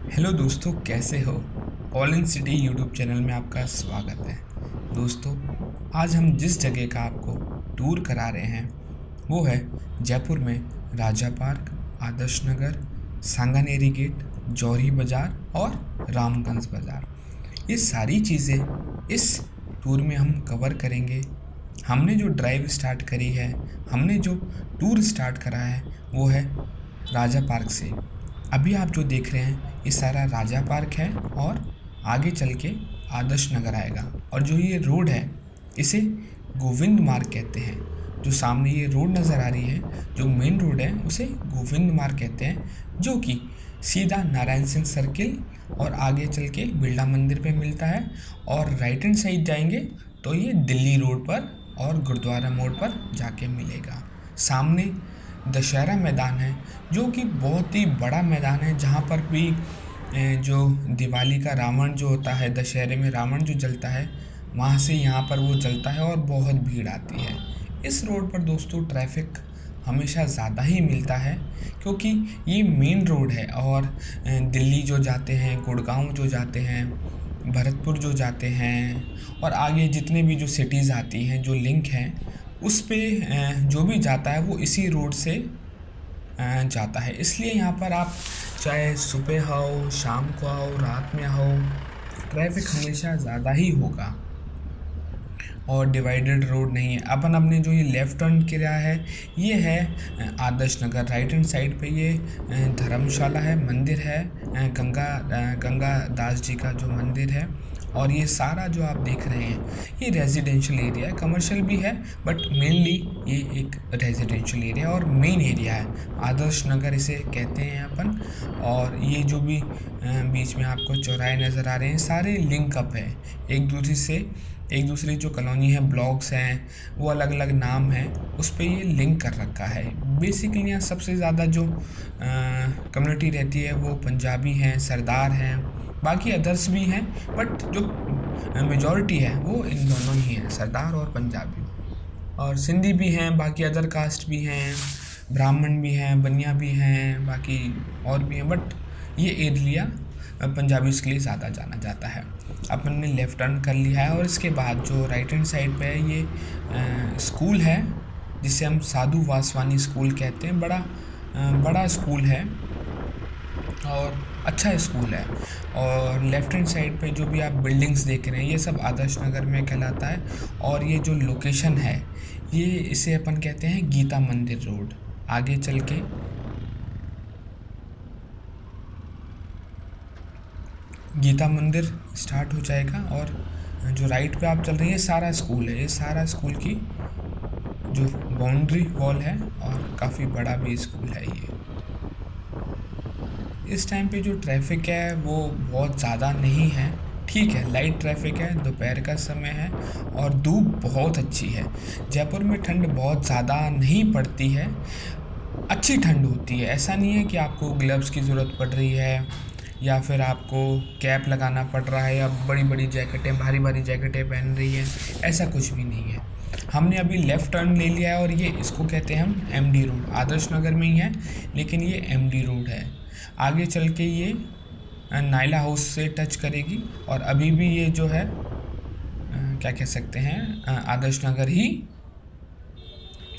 Hello दोस्तों, कैसे हो। All in city YouTube channel में आपका स्वागत है। दोस्तों, आज हम जिस जगह का आपको टूर करा रहे हैं वो है जयपुर में राजा पार्क, आदर्श नगर, सांगानेरी गेट, जौहरी बाज़ार और रामगंज बाज़ार। ये सारी चीज़ें इस टूर में हम कवर करेंगे। हमने जो ड्राइव स्टार्ट करी है, हमने जो टूर स्टार्ट करा है वो है राजा पार्क से। अभी आप जो देख रहे हैं ये सारा राजा पार्क है और आगे चल के आदर्श नगर आएगा। और जो ये रोड है इसे गोविंद मार्ग कहते हैं। जो सामने ये रोड नज़र आ रही है, जो मेन रोड है, उसे गोविंद मार्ग कहते हैं, जो कि सीधा नारायण सिंह सर्किल और आगे चल के बिरला मंदिर पे मिलता है। और राइट हैंड साइड जाएंगे तो ये दिल्ली रोड पर और गुरुद्वारा मोड़ पर जाके मिलेगा। सामने दशहरा मैदान है, जो कि बहुत ही बड़ा मैदान है, जहाँ पर भी जो दिवाली का रावण जो होता है, दशहरे में रावण जो जलता है, वहाँ से यहाँ पर वो जलता है और बहुत भीड़ आती है। इस रोड पर दोस्तों ट्रैफिक हमेशा ज़्यादा ही मिलता है, क्योंकि ये मेन रोड है और दिल्ली जो जाते हैं, गुड़गांव जो जाते हैं, भरतपुर जो जाते हैं और आगे जितने भी जो सिटीज़ आती हैं, जो लिंक हैं, उस पे जो भी जाता है वो इसी रोड से जाता है। इसलिए यहाँ पर आप चाहे सुबह आओ, शाम को आओ, रात में आओ, ट्रैफिक हमेशा ज़्यादा ही होगा। और डिवाइडेड रोड नहीं है। अपन अपने जो ये लेफ़्ट टर्न किया है ये है Adarsh Nagar. Right hand side पे ये धर्मशाला है, मंदिर है, गंगा दास जी का जो मंदिर है। और ये सारा जो आप देख रहे हैं ये रेजिडेंशियल एरिया है, कमर्शियल भी है, बट मेनली ये एक रेजिडेंशियल एरिया और मेन एरिया है। आदर्श नगर इसे कहते हैं अपन। और ये जो भी बीच में आपको चौराहे नज़र आ रहे हैं, सारे लिंक अप है एक दूसरे से। एक दूसरी जो कॉलोनी है, ब्लॉक्स हैं, वो अलग अलग नाम है, उस पर ये लिंक कर रखा है। बेसिकली यहाँ सबसे ज़्यादा जो कम्युनिटी रहती है वो पंजाबी हैं, सरदार हैं, बाकी अदर्स भी हैं, बट जो मेजॉरिटी है वो इन दोनों ही हैं, सरदार और पंजाबी। और सिंधी भी हैं, बाकी अदर कास्ट भी हैं, ब्राह्मण भी हैं, बनिया भी हैं, बाकी और भी हैं, बट ये एरिया पंजाबी के लिए ज़्यादा जाना जाता है। अपन ने लेफ़्ट टर्न कर लिया है और इसके बाद जो राइट हैंड साइड पे है ये स्कूल है, जिसे हम साधु वासवानी स्कूल कहते हैं। बड़ा स्कूल है और अच्छा स्कूल है। और लेफ़्ट हैंड साइड पे जो भी आप बिल्डिंग्स देख रहे हैं ये सब आदर्श नगर में कहलाता है। और ये जो लोकेशन है ये इसे अपन कहते हैं गीता मंदिर रोड। आगे चल के गीता मंदिर स्टार्ट हो जाएगा और जो राइट पे आप चल रही है सारा स्कूल है। ये सारा स्कूल की जो बाउंड्री वॉल है और काफ़ी बड़ा भी स्कूल है ये। इस टाइम पे जो ट्रैफिक है वो बहुत ज़्यादा नहीं है, ठीक है, लाइट ट्रैफिक है, दोपहर का समय है और धूप बहुत अच्छी है। जयपुर में ठंड बहुत ज़्यादा नहीं पड़ती है, अच्छी ठंड होती है। ऐसा नहीं है कि आपको ग्लव्स की ज़रूरत पड़ रही है या फिर आपको कैप लगाना पड़ रहा है या बड़ी बड़ी जैकेटें, भारी भारी जैकेटें पहन रही हैं, ऐसा कुछ भी नहीं है। हमने अभी लेफ़्ट टर्न ले लिया है और ये इसको कहते हैं हम एमडी रोड। आदर्श नगर में ही है लेकिन ये एमडी रोड है। आगे चल के ये नायला हाउस से टच करेगी और अभी भी ये जो है क्या कह सकते हैं, आदर्श नगर ही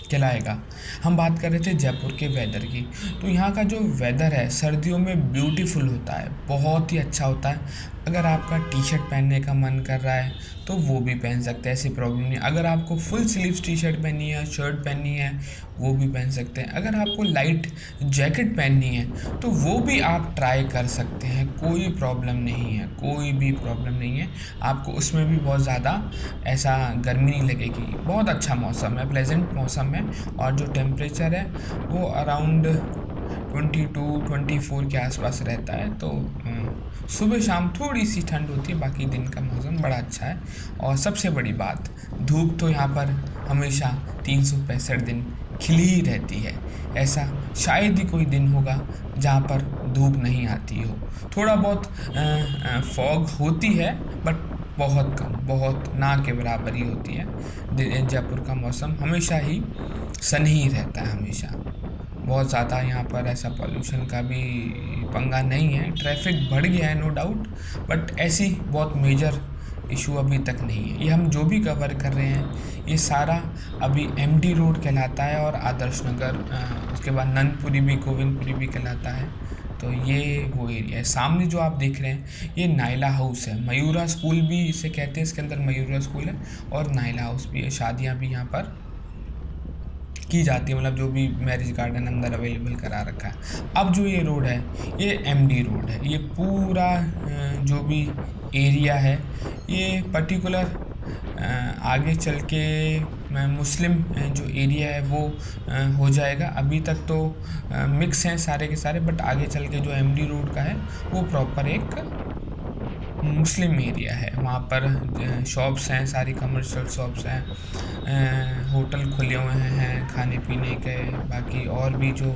कहलाएगा। हम बात कर रहे थे जयपुर के वेदर की, तो यहाँ का जो वेदर है सर्दियों में ब्यूटीफुल होता है, बहुत ही अच्छा होता है। अगर आपका टी शर्ट पहनने का मन कर रहा है तो वो भी पहन सकते हैं, ऐसी प्रॉब्लम नहीं। अगर आपको फुल स्लीव्स टी शर्ट पहननी है, शर्ट पहननी है, वो भी पहन सकते हैं। अगर आपको लाइट जैकेट पहननी है तो वो भी आप ट्राई कर सकते हैं, कोई प्रॉब्लम नहीं है, कोई भी प्रॉब्लम नहीं है। आपको उसमें भी बहुत ज़्यादा ऐसा गर्मी नहीं लगेगी। बहुत अच्छा मौसम है, प्लेजेंट मौसम है। और जो टेम्परेचर है वो अराउंड 22-24 के आसपास रहता है। तो सुबह शाम थोड़ी सी ठंड होती है, बाकी दिन का मौसम बड़ा अच्छा है। और सबसे बड़ी बात, धूप तो यहाँ पर हमेशा 365 दिन खिली ही रहती है। ऐसा शायद ही कोई दिन होगा जहाँ पर धूप नहीं आती हो। थोड़ा बहुत फॉग होती है बट बहुत कम, बहुत ना के बराबर ही होती है। जयपुर का मौसम हमेशा ही सनी ही रहता है, हमेशा। बहुत ज़्यादा यहाँ पर ऐसा पॉल्यूशन का भी पंगा नहीं है। ट्रैफिक बढ़ गया है नो डाउट, बट ऐसी बहुत मेजर इशू अभी तक नहीं है। ये हम जो भी कवर कर रहे हैं ये सारा अभी एमडी रोड कहलाता है और आदर्श नगर, उसके बाद नंदपुरी भी, गोविंदपुरी भी कहलाता है। तो ये वो एरिया है। सामने जो आप देख रहे हैं ये नायला हाउस है, मयूरा स्कूल भी इसे कहते हैं, इसके अंदर मयूरा स्कूल है और नायला हाउस भी है। शादियाँ भी यहाँ पर की जाती है, मतलब जो भी मैरिज गार्डन अंदर अवेलेबल करा रखा है। अब जो ये रोड है ये एमडी रोड है। ये पूरा जो भी एरिया है ये पर्टिकुलर आगे चल के मुस्लिम जो एरिया है वो हो जाएगा। अभी तक तो मिक्स हैं सारे के सारे, बट आगे चल के जो एमडी रोड का है वो प्रॉपर एक मुस्लिम एरिया है। वहाँ पर शॉप्स हैं, सारी कमर्शियल शॉप्स हैं, होटल खुले हुए हैं खाने पीने के, बाकी और भी जो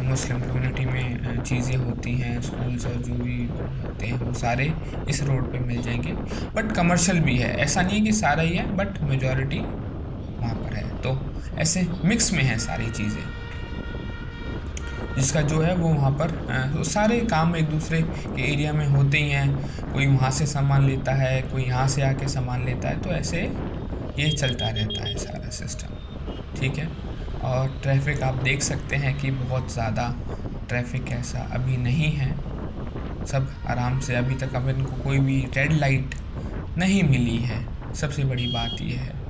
मुस्लिम कम्युनिटी में चीज़ें होती हैं, स्कूल्स और जो भी होते हैं वो सारे इस रोड पे मिल जाएंगे। बट कमर्शियल भी है, ऐसा नहीं है कि सारा ही है, बट मेजॉरिटी वहाँ पर है। तो ऐसे मिक्स में है सारी चीज़ें, जिसका जो है वो वहाँ पर तो सारे काम एक दूसरे के एरिया में होते ही हैं। कोई वहाँ से सामान लेता है, कोई यहाँ से आके सामान लेता है, तो ऐसे ये चलता रहता है सारा सिस्टम, ठीक है। और ट्रैफिक आप देख सकते हैं कि बहुत ज़्यादा ट्रैफिक ऐसा अभी नहीं है, सब आराम से। अभी तक अब इनको कोई भी रेड लाइट नहीं मिली है, सबसे बड़ी बात ये है।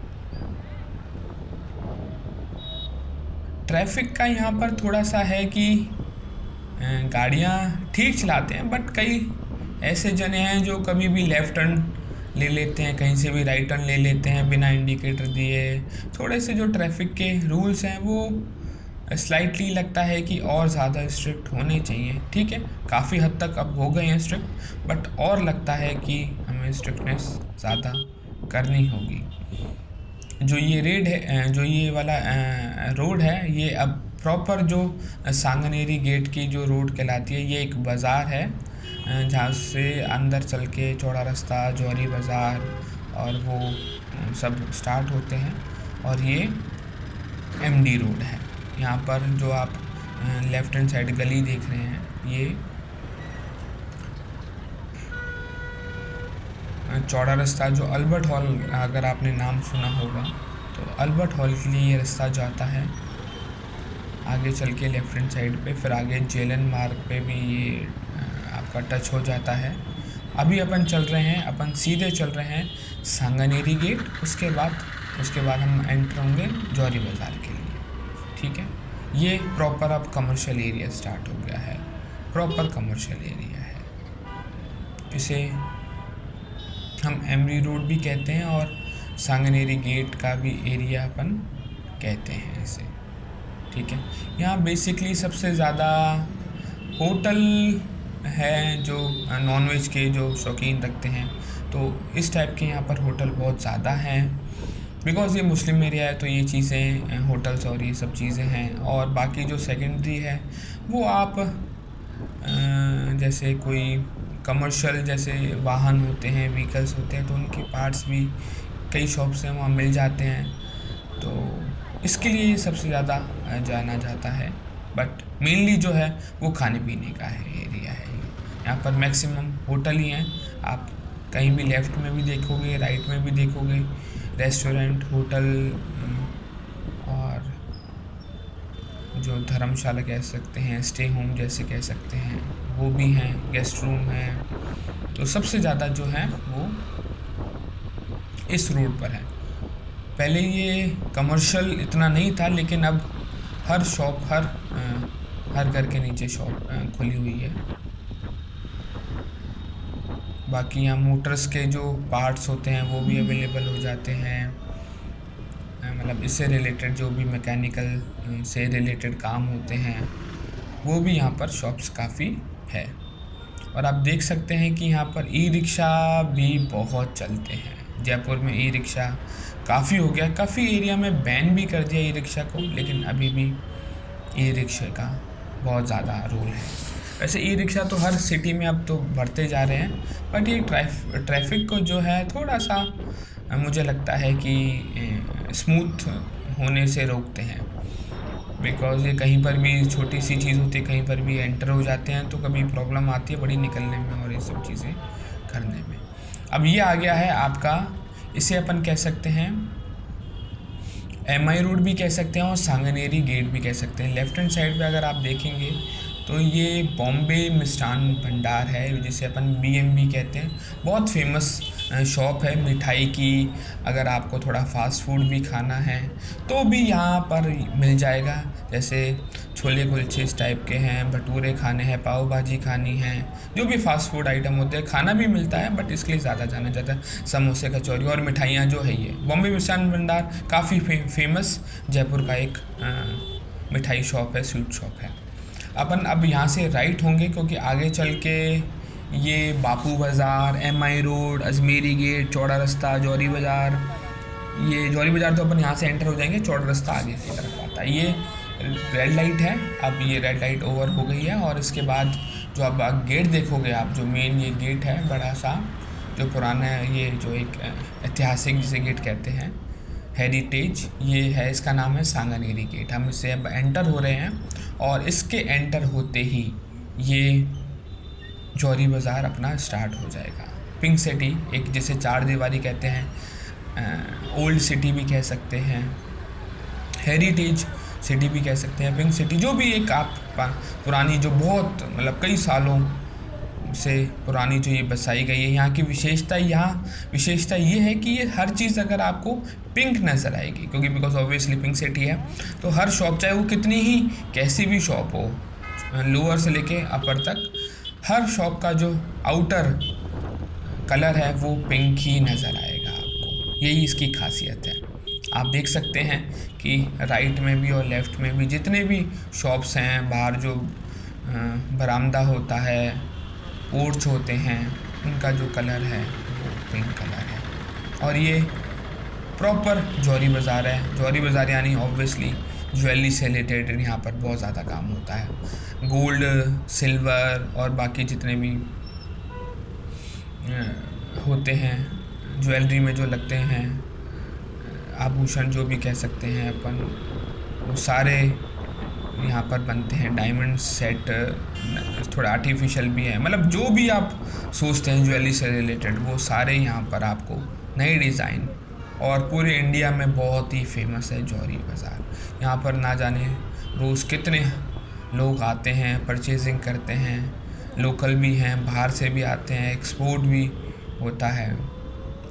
ट्रैफिक का यहाँ पर थोड़ा सा है कि गाड़ियाँ ठीक चलाते हैं, बट कई ऐसे जने हैं जो कभी भी लेफ़्ट टर्न ले लेते हैं, कहीं से भी राइट टर्न ले लेते हैं बिना इंडिकेटर दिए। थोड़े से जो ट्रैफिक के रूल्स हैं वो स्लाइटली लगता है कि और ज़्यादा स्ट्रिक्ट होने चाहिए, ठीक है। काफ़ी हद तक अब हो गए हैं स्ट्रिक्ट, बट और लगता है कि हमें स्ट्रिक्टनेस ज़्यादा करनी होगी। जो ये जो ये वाला रोड है ये अब प्रॉपर जो सांगनेरी गेट की जो रोड कहलाती है, ये एक बाज़ार है जहाँ से अंदर चल के चौड़ा रास्ता, जौहरी बाज़ार और वो सब स्टार्ट होते हैं। और ये एमडी रोड है। यहाँ पर जो आप लेफ़्ट हैंड साइड गली देख रहे हैं, ये चौड़ा रास्ता जो अल्बर्ट हॉल, अगर आपने नाम सुना होगा तो अल्बर्ट हॉल के लिए ये रास्ता जाता है। आगे चल के लेफ्ट हैंड साइड पे फिर आगे जेलन मार्ग पे भी ये आपका टच हो जाता है। अभी अपन चल रहे हैं, अपन सीधे चल रहे हैं सांगनेरी गेट, उसके बाद हम एंटर होंगे जौहरी बाज़ार के लिए, ठीक है। ये प्रॉपर अब कमर्शियल एरिया स्टार्ट हो गया है, प्रॉपर कमर्शियल एरिया है। इसे हम एमडी रोड भी कहते हैं और सांगनेरी गेट का भी एरिया अपन कहते हैं इसे, ठीक है। यहाँ बेसिकली सबसे ज़्यादा होटल है जो नॉनवेज के जो शौकीन रखते हैं, तो इस टाइप के यहाँ पर होटल बहुत ज़्यादा हैं। बिकॉज़ ये मुस्लिम एरिया है तो ये चीज़ें, होटल्स और ये सब चीज़ें हैं। और बाकी जो सेकेंडरी है वो आप जैसे कोई कमर्शियल जैसे वाहन होते हैं, व्हीकल्स होते हैं, तो उनके पार्ट्स भी कई शॉप्स हैं वहाँ मिल जाते हैं। तो इसके लिए ये सबसे ज़्यादा जाना जाता है। बट मेनली जो है वो खाने पीने का है एरिया है। यहाँ पर मैक्सिमम होटल ही हैं। आप कहीं भी लेफ़्ट में भी देखोगे, राइट में भी देखोगे, रेस्टोरेंट, होटल और जो धर्मशाला कह सकते हैं, स्टे होम जैसे कह सकते हैं, वो भी हैं, गेस्ट रूम हैं। तो सबसे ज़्यादा जो है वो इस रोड पर है। पहले ये कमर्शियल इतना नहीं था, लेकिन अब हर शॉप, हर घर के नीचे शॉप खुली हुई है। बाकी यहाँ मोटर्स के जो पार्ट्स होते हैं वो भी अवेलेबल हो जाते हैं। मतलब इससे रिलेटेड जो भी मैकेनिकल से रिलेटेड काम होते हैं वो भी यहाँ पर शॉप्स काफ़ी है। और आप देख सकते हैं कि यहाँ पर ई रिक्शा भी बहुत चलते हैं। जयपुर में ई रिक्शा काफ़ी हो गया, काफ़ी एरिया में बैन भी कर दिया ई रिक्शा को, लेकिन अभी भी ई रिक्शा का बहुत ज़्यादा रोल है। वैसे ई रिक्शा तो हर सिटी में अब तो बढ़ते जा रहे हैं, बट ये ट्रैफिक को जो है थोड़ा सा मुझे लगता है कि स्मूथ होने से रोकते हैं। बिकॉज़ ये कहीं पर भी छोटी सी चीज़ होती है, कहीं पर भी एंटर हो जाते हैं तो कभी प्रॉब्लम आती है बड़ी निकलने में और ये सब चीज़ें करने में। अब ये आ गया है आपका, इसे अपन कह सकते हैं MI रोड भी कह सकते हैं और सांगनेरी गेट भी कह सकते हैं। लेफ्ट हैंड साइड पे अगर आप देखेंगे तो ये बॉम्बे मिष्ठान भंडार है, जिसे अपन BMB कहते हैं। बहुत फेमस शॉप है मिठाई की। अगर आपको थोड़ा फास्ट फूड भी खाना है तो भी यहाँ पर मिल जाएगा, जैसे छोले कुलचे इस टाइप के हैं, भटूरे खाने हैं, पाव भाजी खानी है, जो भी फास्ट फूड आइटम होते हैं। खाना भी मिलता है बट इसके लिए ज़्यादा जाना जाता है। समोसे, कचौरी और मिठाइयाँ जो है, ये बॉम्बे मिष्ठान भंडार काफ़ी फेमस जयपुर का एक मिठाई शॉप है, स्वीट शॉप है। अपन अब यहाँ से राइट होंगे क्योंकि आगे चल के ये बापू बाज़ार, MI रोड, अजमेरी गेट, चौड़ा रास्ता, जौहरी बाज़ार, ये जौहरी बाज़ार तो अपन यहाँ से एंटर हो जाएंगे, चौड़ा रास्ता आगे की तरफ आता है। ये रेड लाइट है, अब ये रेड लाइट ओवर हो गई है और इसके बाद जो अब गेट देखोगे आप, जो मेन ये गेट है बड़ा सा, जो पुराना है, ये जो एक ऐतिहासिक जिसे गेट कहते हैं, हेरिटेज, ये है, इसका नाम है सांगनेरी गेट। हम इससे अब एंटर हो रहे हैं और इसके एंटर होते ही ये जौहरी बाज़ार अपना स्टार्ट हो जाएगा। पिंक सिटी, एक जिसे चार दीवारी कहते हैं, ओल्ड सिटी भी कह सकते हैं, हेरिटेज सिटी भी कह सकते हैं, पिंक सिटी, जो भी एक आप पुरानी, जो बहुत मतलब कई सालों से पुरानी जो ये बसाई गई है। यहाँ की विशेषता ये है कि ये हर चीज़ अगर आपको पिंक नज़र आएगी, क्योंकि बिकॉज ऑब्वियसली पिंक सिटी है, तो हर शॉप, चाहे वो कितनी ही कैसी भी शॉप हो, लोअर से लेके अपर तक, हर शॉप का जो आउटर कलर है वो पिंक ही नज़र आएगा आपको। यही इसकी खासियत है। आप देख सकते हैं कि राइट में भी और लेफ़्ट में भी जितने भी शॉप्स हैं, बाहर जो बरामदा होता है, पोर्च होते हैं, उनका जो कलर है वो पिंक कलर है। और ये प्रॉपर जौहरी बाज़ार है। जौहरी बाज़ार यानी ऑब्वियसली ज्वेलरी से रिलेटेड यहाँ पर बहुत ज़्यादा काम होता है। गोल्ड, सिल्वर और बाकी जितने भी होते हैं ज्वेलरी में जो लगते हैं आभूषण, जो भी कह सकते हैं अपन, वो सारे यहाँ पर बनते हैं। डायमंड सेट थोड़ा आर्टिफिशियल भी है, मतलब जो भी आप सोचते हैं ज्वेलरी से रिलेटेड वो सारे यहाँ पर आपको नए डिज़ाइन, और पूरे इंडिया में बहुत ही फेमस है जौहरी बाज़ार। यहाँ पर ना जाने रोज़ कितने लोग आते हैं, परचेजिंग करते हैं, लोकल भी हैं, बाहर से भी आते हैं, एक्सपोर्ट भी होता है।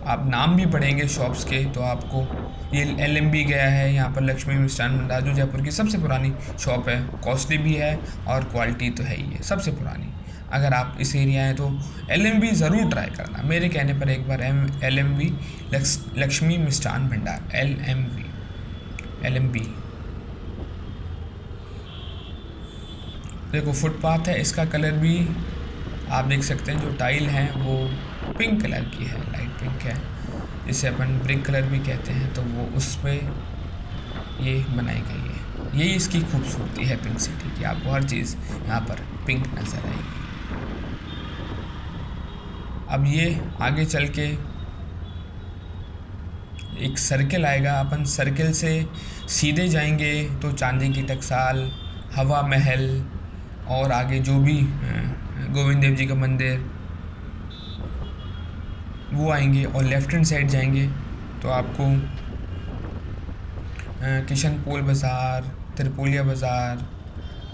आप नाम भी पढ़ेंगे शॉप्स के तो आपको, ये LMB गया है, यहाँ पर लक्ष्मी मिष्ठान भंडार जो जयपुर की सबसे पुरानी शॉप है, कॉस्टली भी है और क्वालिटी तो है ही है सबसे पुरानी। अगर आप इस एरिया हैं तो LMB ज़रूर ट्राई करना, मेरे कहने पर एक बार LMB लक्ष्मी मिष्ठान भंडार, LMB। देखो फुटपाथ है, इसका कलर भी आप देख सकते हैं, जो टाइल हैं वो पिंक कलर की है, लाइट पिंक है, जिसे अपन ब्रिक कलर भी कहते हैं, तो वो उस पर ये बनाई गई है। यही इसकी खूबसूरती है पिंक सिटी की, आपको हर चीज़ यहाँ पर पिंक नज़र आएगी। अब ये आगे चल के एक सर्किल आएगा, अपन सर्किल से सीधे जाएंगे तो चांदी की टकसाल, हवा महल और आगे जो भी गोविंद देव जी का मंदिर वो आएंगे, और लेफ्ट हैंड साइड जाएंगे तो आपको किशनपोल बाज़ार, त्रिपोलिया बाज़ार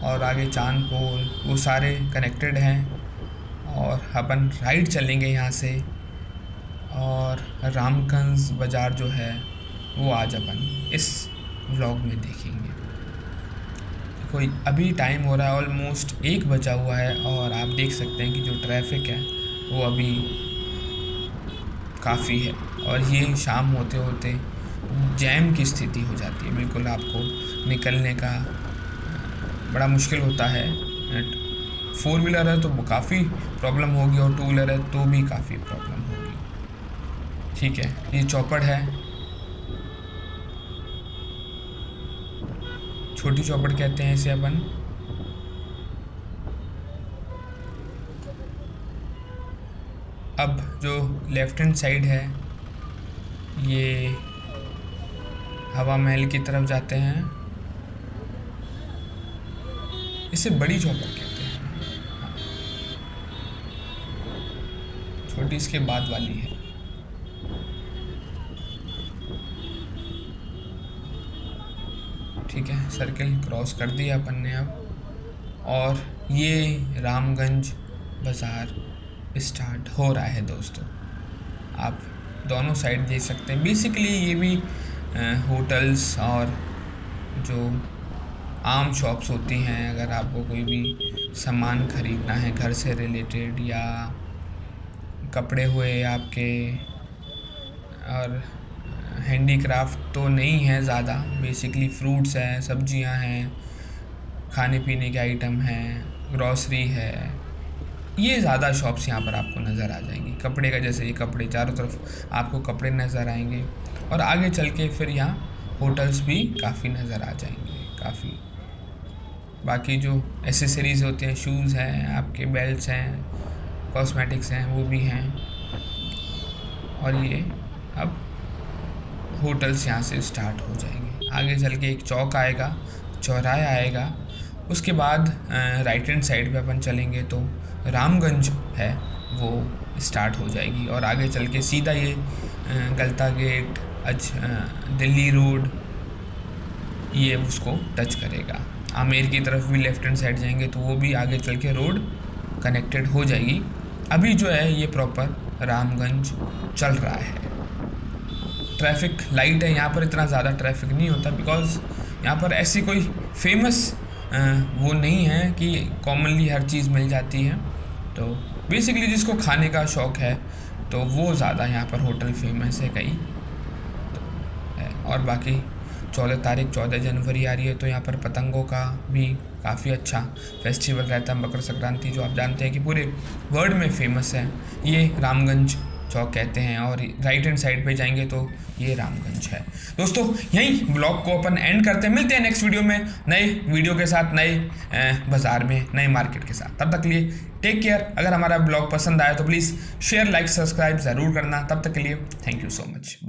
और आगे चांदपोल, वो सारे कनेक्टेड हैं। और अपन राइट चलेंगे यहाँ से और रामगंज बाज़ार जो है वो आज अपन इस व्लॉग में देखेंगे। कोई अभी टाइम हो रहा है ऑलमोस्ट 1 बजा हुआ है और आप देख सकते हैं कि जो ट्रैफिक है वो अभी काफ़ी है, और ये शाम होते होते जैम की स्थिति हो जाती है। बिल्कुल आपको निकलने का बड़ा मुश्किल होता है। 4 व्हीलर है तो काफ़ी प्रॉब्लम होगी और 2 व्हीलर है तो भी काफ़ी प्रॉब्लम होगी। ठीक है, ये चौपड़ है, छोटी चौपड़ कहते हैं इसे अपन। अब जो लेफ्ट हैंड साइड है ये हवा महल की तरफ जाते हैं, इसे बड़ी चौपड़ कहते हैं। हाँ, छोटी इसके बाद वाली है। ठीक है, सर्किल क्रॉस कर दिया अपन ने अब, और ये रामगंज बाज़ार स्टार्ट हो रहा है दोस्तों। आप दोनों साइड देख सकते हैं। बेसिकली ये भी होटल्स और जो आम शॉप्स होती हैं, अगर आपको कोई भी सामान ख़रीदना है घर से रिलेटेड, या कपड़े हुए आपके, और हैंडीक्राफ्ट तो नहीं है ज़्यादा, बेसिकली फ्रूट्स हैं, सब्जियां हैं, खाने पीने के आइटम हैं, ग्रॉसरी है, ये ज़्यादा शॉप्स यहाँ पर आपको नज़र आ जाएंगी। कपड़े का जैसे ये कपड़े, चारों तरफ आपको कपड़े नज़र आएंगे, और आगे चल के फिर यहाँ होटल्स भी काफ़ी नज़र आ जाएंगे, काफ़ी। बाकी जो एसेसरीज़ होते हैं, शूज़ हैं, आपके बेल्ट्स हैं, कॉस्मेटिक्स हैं, वो भी हैं। और ये अब होटल्स यहाँ से स्टार्ट हो जाएंगे। आगे चल के एक चौक आएगा, चौराहा आएगा, उसके बाद राइट हैंड साइड पे अपन चलेंगे तो रामगंज है वो स्टार्ट हो जाएगी, और आगे चल के सीधा ये गलता गेट, दिल्ली रोड, ये उसको टच करेगा। आमेर की तरफ भी लेफ्ट हैंड साइड जाएंगे तो वो भी आगे चल के रोड कनेक्टेड हो जाएगी। अभी जो है ये प्रॉपर रामगंज चल रहा है। ट्रैफिक लाइट है यहाँ पर, इतना ज़्यादा ट्रैफिक नहीं होता, बिकॉज़ यहाँ पर ऐसी कोई फेमस वो नहीं है कि कॉमनली हर चीज़ मिल जाती है। तो बेसिकली जिसको खाने का शौक़ है तो वो ज़्यादा यहाँ पर होटल फेमस है कई तो है। और बाकी 14 जनवरी आ रही है, तो यहाँ पर पतंगों का भी काफ़ी अच्छा फेस्टिवल रहता है, मकर संक्रांति, जो आप जानते हैं कि पूरे वर्ल्ड में फेमस है। ये रामगंज चौक कहते हैं, और राइट हैंड साइड पे जाएंगे तो ये रामगंज है। दोस्तों यहीं ब्लॉग को अपन एंड करते हैं, मिलते हैं नेक्स्ट वीडियो में नए वीडियो के साथ, नए बाज़ार में, नए मार्केट के साथ। तब तक के लिए टेक केयर। अगर हमारा ब्लॉग पसंद आया तो प्लीज़ शेयर, लाइक, सब्सक्राइब ज़रूर करना। तब तक के लिए thank you so much, bye.